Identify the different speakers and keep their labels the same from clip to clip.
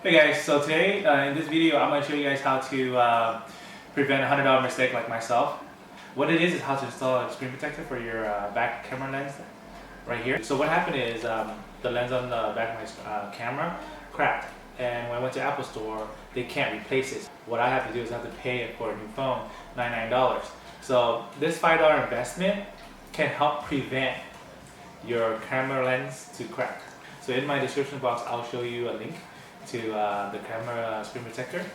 Speaker 1: Hey guys, so today in this video I'm going to show you guys how to prevent a $100 mistake like myself. What it is how to install a screen protector for your back camera lens right here. So what happened is the lens on the back of my camera cracked, and when I went to Apple Store they can't replace it. What I have to do is I have to pay for a new phone, $99. So this $5 investment can help prevent your camera lens to crack. So in my description box I'll show you a link to the camera screen protector.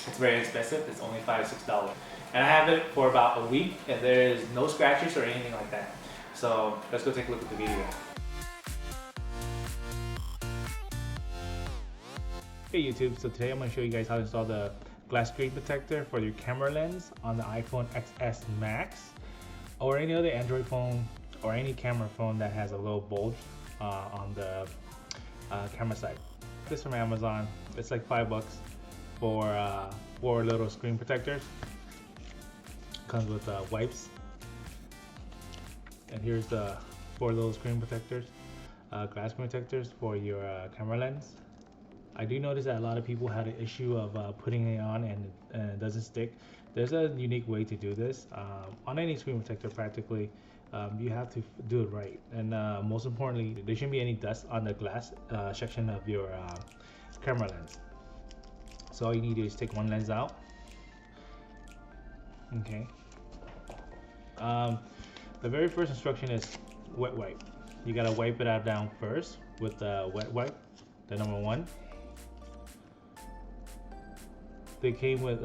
Speaker 1: It's very expensive, it's only $5 to $6. And I have it for about a week and there is no scratches or anything like that. So let's go take a look at the video. Hey YouTube, so today I'm going to show you guys how to install the glass screen protector for your camera lens on the iPhone XS Max or any other Android phone or any camera phone that has a little bulge on the camera side. This from Amazon. It's like $5 for 4 little screen protectors. Comes with wipes, and here's the 4 little screen protectors, glass screen protectors for your camera lens. I do notice that a lot of people had an issue of putting it on and it doesn't stick. There's a unique way to do this. On any screen protector practically, you have to do it right, and most importantly there shouldn't be any dust on the glass section of your camera lens. So all you need to do is take one lens out. Okay. The very first instruction is wet wipe. You gotta wipe it out down first with the wet wipe, the number 1. They came with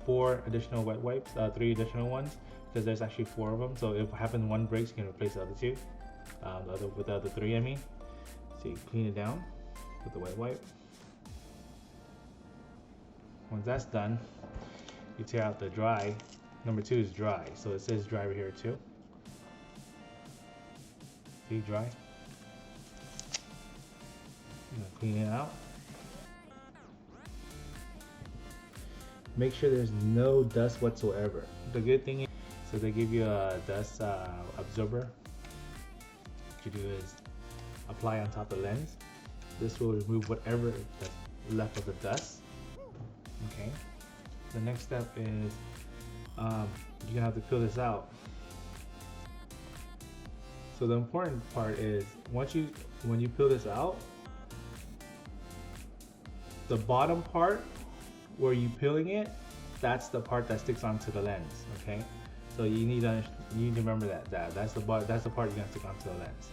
Speaker 1: 4 additional wet wipes, 3 additional ones, because there's actually 4 of them. So if happens one breaks, you can replace the other 2, with the other 3 I mean. So you clean it down with the wet wipe. Once that's done, you tear out the dry. Number 2 is dry, so it says dry right here too. See, dry. Clean it out. Make sure there's no dust whatsoever. The good thing is, so they give you a dust absorber. What you do is apply on top of the lens. This will remove whatever that's left of the dust. Okay. The next step is you're gonna have to peel this out. So the important part is when you peel this out, the bottom part where you're peeling it, that's the part that sticks onto the lens. Okay, so you need to remember that's the part you're gonna stick onto the lens.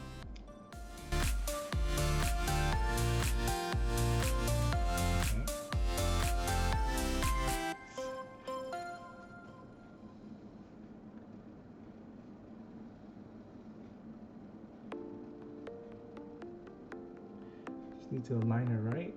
Speaker 1: Just need to align it right.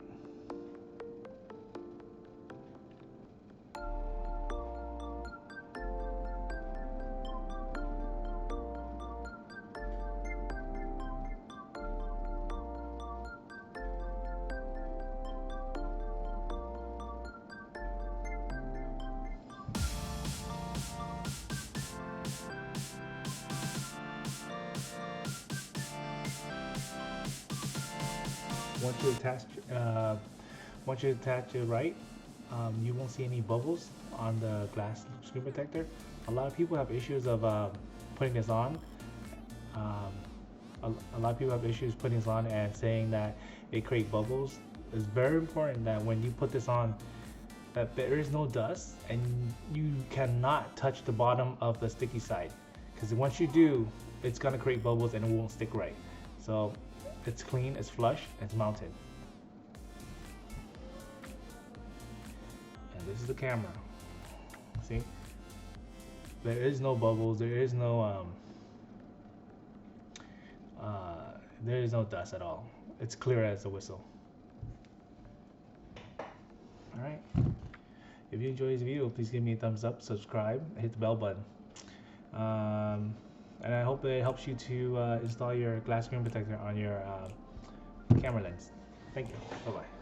Speaker 1: Once you attach it right, you won't see any bubbles on the glass screen protector. A lot of people have issues of putting this on. A lot of people have issues putting this on and saying that it creates bubbles. It's very important that when you put this on, that there is no dust and you cannot touch the bottom of the sticky side, because once you do, it's gonna create bubbles and it won't stick right. So it's clean, it's flush, it's mounted. And this is the camera. See? There is no bubbles, there is no dust at all. It's clear as a whistle. Alright. If you enjoyed this video, please give me a thumbs up, subscribe, hit the bell button. And I hope it helps you to install your glass screen protector on your camera lens. Thank you. Bye-bye.